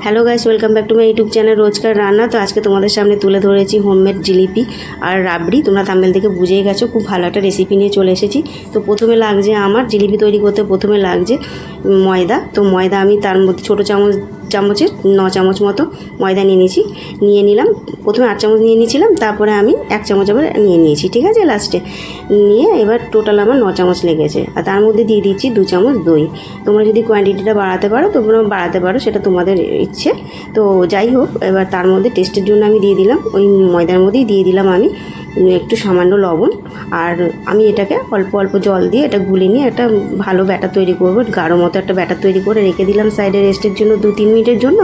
Hello guys, welcome back to my YouTube channel রোজকার রান্না। তো আজকে তোমাদের সামনে তুলে ধরেছি হোমমেড জিলিপি আর রাবড়ি। তোমরা থাম্বনেল থেকে বুঝেই গেছো, খুব ভালো একটা রেসিপি নিয়ে চলে এসেছি। তো প্রথমে লাগছে আমার জিলিপি তৈরি করতে প্রথমে লাগছে ময়দা। তো ময়দা আমি তার মধ্যে ছোটো চামচের 9 চামচ মতো ময়দা নিয়ে নিলাম। প্রথমে 8 চামচ নিয়ে নিয়েছিলাম, তারপরে আমি 1 চামচ আবার নিয়ে নিয়েছি, ঠিক আছে। লাস্টে নিয়ে এবার টোটাল আমার 9 চামচ লেগেছে। আর তার মধ্যে দিয়ে দিচ্ছি 2 চামচ দই। তোমরা যদি কোয়ান্টিটিটা বাড়াতে পারো তোমরা বাড়াতে পারো, সেটা তোমাদের ইচ্ছে। তো যাই হোক, এবার তার মধ্যে টেস্টের জন্য আমি দিয়ে দিলাম, ওই ময়দার মধ্যেই দিয়ে দিলাম আমি একটু সামান্য লবণ। আর আমি এটাকে অল্প অল্প জল দিয়ে এটা গুলে নিয়ে একটা ভালো ব্যাটার তৈরি করবো, গাঢ় মতো একটা ব্যাটার তৈরি করে রেখে দিলাম সাইডে রেস্টের জন্য 2-3 মিনিটের জন্য।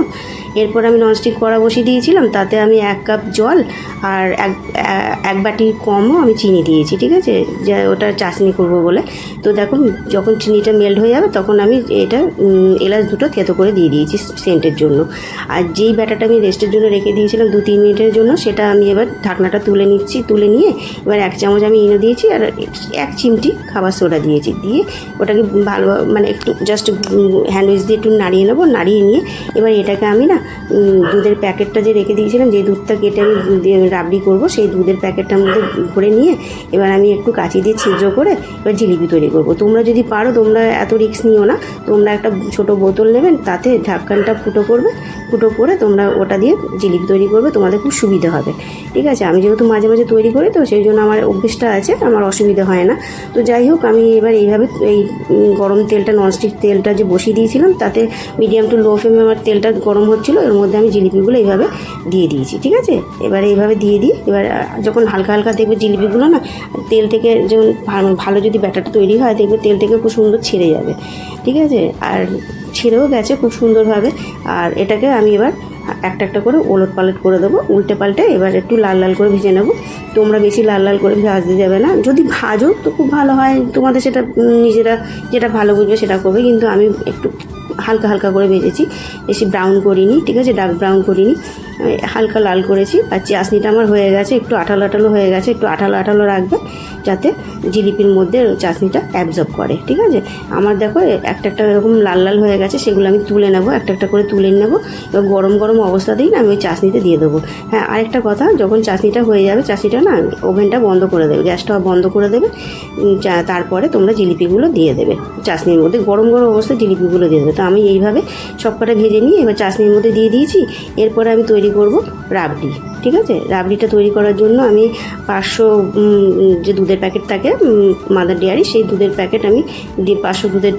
এরপর আমি ননস্টিক কড়া বসিয়ে দিয়েছিলাম, তাতে আমি 1 কাপ জল আর এক বাটি কমও আমি চিনি দিয়েছি, ঠিক আছে, যে ওটা চাশনি করবো বলে। তো দেখুন, যখন চিনিটা মেল্ট হয়ে যাবে তখন আমি এটা এলাচ দুটো থেতো করে দিয়ে দিয়েছি সেন্টের জন্য। আর যেই ব্যাটারটা আমি রেস্টের জন্য রেখে দিয়েছিলাম 2-3 মিনিটের জন্য, সেটা আমি এবার ঢাকনাটা তুলে নিয়ে এবার 1 চামচ আমি ইনো দিয়েছি আর 1 চিমটি খাবার সোডা দিয়েছি। দিয়ে ওটাকে ভালো মানে একটু জাস্ট হ্যান্ড উইচ দিয়ে একটু নাড়িয়ে নেবো। নাড়িয়ে নিয়ে এবার এটাকে আমি না দুধের প্যাকেটটা যে রেখে দিয়েছিলাম, যে দুধটা কেটে আমি রাবড়ি করবো, সেই দুধের প্যাকেটটার মধ্যে ভরে নিয়ে এবার আমি একটু কাঁচি দিয়ে ছিদ্র করে এবার জিলিপি তৈরি করবো। তোমরা যদি পারো, তোমরা এত রিস্ক নিও না, তোমরা একটা ছোটো বোতল নেবেন, তাতে ঢাকনটা ফুটো করে তোমরা ওটা দিয়ে জিলিপি তৈরি করবে, তোমাদের খুব সুবিধা হবে, ঠিক আছে। আমি যেহেতু মাঝে মাঝে তৈরি করি, তো সেই জন্য আমার অভ্যেসটা আছে, আমার অসুবিধা হয় না। তো যাই হোক, আমি এবার এইভাবে এই গরম তেলটা, ননস্টিক তেলটা যে বসিয়ে দিয়েছিলাম, তাতে মিডিয়াম টু লো ফ্লেমে আমার তেলটা গরম হচ্ছিলো, এর মধ্যে আমি জিলিপিগুলো এইভাবে দিয়ে দিয়েছি, ঠিক আছে। এবার এইভাবে দিয়ে দিই। এবার যখন হালকা হালকা দেখবে জিলিপিগুলো না তেল থেকে, যেমন ভালো যদি ব্যাটারটা তৈরি হয়, দেখবে তেল থেকে খুব সুন্দর ছেড়ে যাবে, ঠিক আছে। আর ছেড়েও গেছে খুব সুন্দরভাবে। আর এটাকে আমি এবার একটা করে ওলট পালট করে দেবো, উল্টে পাল্টে এবার একটু লাল লাল করে ভেজে নেবো। তোমরা বেশি লাল লাল করে ভাজতে যাবে না, যদি ভাজো তো খুব ভালো হয়, তোমাদের সেটা নিজেরা যেটা ভালো বুঝবে সেটা করবে, কিন্তু আমি একটু হালকা হালকা করে ভেজেছি, বেশি ব্রাউন করিনি, ঠিক আছে, ডার্ক ব্রাউন করিনি, হালকা লাল করেছি। আর চাশনিটা আমার হয়ে গেছে, একটু আঠালো হয়ে গেছে, একটু আঠালো রাখবে যাতে জিলিপির মধ্যে চাশনিটা অ্যাবজর্ব করে, ঠিক আছে। আমার দেখো একটা এরকম লাল লাল হয়ে গেছে, সেগুলো আমি তুলে নেবো, একটা করে তুলে নেবো। এবার গরম অবস্থাতেই না আমি ওই চাশনিতে দিয়ে দেবো। হ্যাঁ, আরেকটা কথা, যখন চাশনিটা হয়ে যাবে, চাশনিটা না ওভেনটা বন্ধ করে দেবে, গ্যাসটা বন্ধ করে দেবে, তারপরে তোমরা জিলিপিগুলো দিয়ে দেবে চাশনির মধ্যে, গরম অবস্থায় জিলিপিগুলো দিয়ে দেবে। তো আমি এইভাবে সবকটা ভেজে নিয়ে এবার চাশনির মধ্যে দিয়ে দিয়েছি। এরপরে আমি তৈরি করব রাবড়ি, ঠিক আছে। রাবড়িটা তৈরি করার জন্য আমি 500 যে দুধের প্যাকেট থাকে মাদার ডেয়ারি, সেই দুধের প্যাকেট আমি 500 দুধের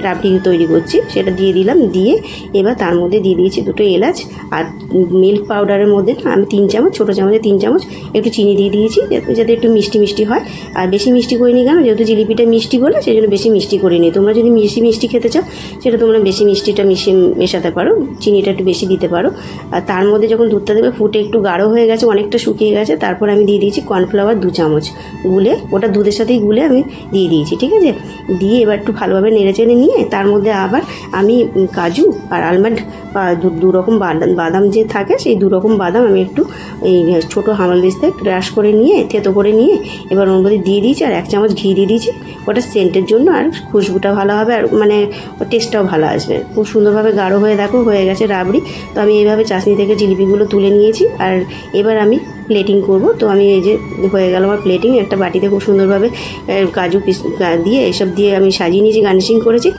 রাবড়ি তৈরি করছি, সেটা দিয়ে দিলাম। দিয়ে এবার তার মধ্যে দিয়ে দিয়েছি 2টো এলাচ। আর মিল্ক পাউডারের মধ্যে আমি 3 চামচ, ছোটো চামচে 3 চামচ একটু চিনি দিয়ে দিয়েছি, যাতে একটু মিষ্টি হয়। আর বেশি মিষ্টি করিনি, কেন, যেহেতু জিলিপিটা মিষ্টি বলে সেই জন্য বেশি মিষ্টি করিনি। তোমরা যদি মিষ্টি খেতে চাও, সেটা তোমরা বেশি মিষ্টিটা মেশাতে পারো, চিনিটা একটু বেশি দিতে পারো। আর তার মধ্যে যখন দুধটা দেবে ফুটে একটু গাঢ় হয়ে গেছে, অনেকটা শুকিয়ে গেছে, তারপর আমি দিয়ে দিয়েছি কর্নফ্লাওয়ার 2 চামচ গুলে, ওটা দুধের সাথেই গুলে আমি দিয়ে দিয়েছি, ঠিক আছে। দিয়ে এবার একটু ভালোভাবে নেড়েচেড়ে নিয়ে তার মধ্যে আবার আমি কাজু আর আলমন্ড বা 2 রকম বাদাম যে থাকে, সেই 2 রকম বাদাম আমি একটু এই ছোটো হামাল দিস্তে ক্রাশ করে নিয়ে, থেতো করে নিয়ে এবার ওর মধ্যে দিয়ে দিয়েছি। আর 1 চামচ ঘি দিয়ে দিয়েছি, ওটা সেন্টের জন্য, আর খুশবুটা ভালো হবে, আর মানে টেস্টটাও ভালো আসবে। খুব সুন্দরভাবে গাঢ় হয়ে দেখো হয়ে গেছে রাবড়ি। তো আমি এইভাবে চাশনি থেকে জিলিপিগুলো তুলে নিয়েছি। আর এবার আমি প্লেটিং করব। তো আমি এই যে হয়ে গেল আমার প্লেটিং, একটা বাটিতে খুব সুন্দরভাবে কাজু দিয়ে এসব দিয়ে আমি সাজিয়ে নিয়েছি, গার্নিশিং করেছি।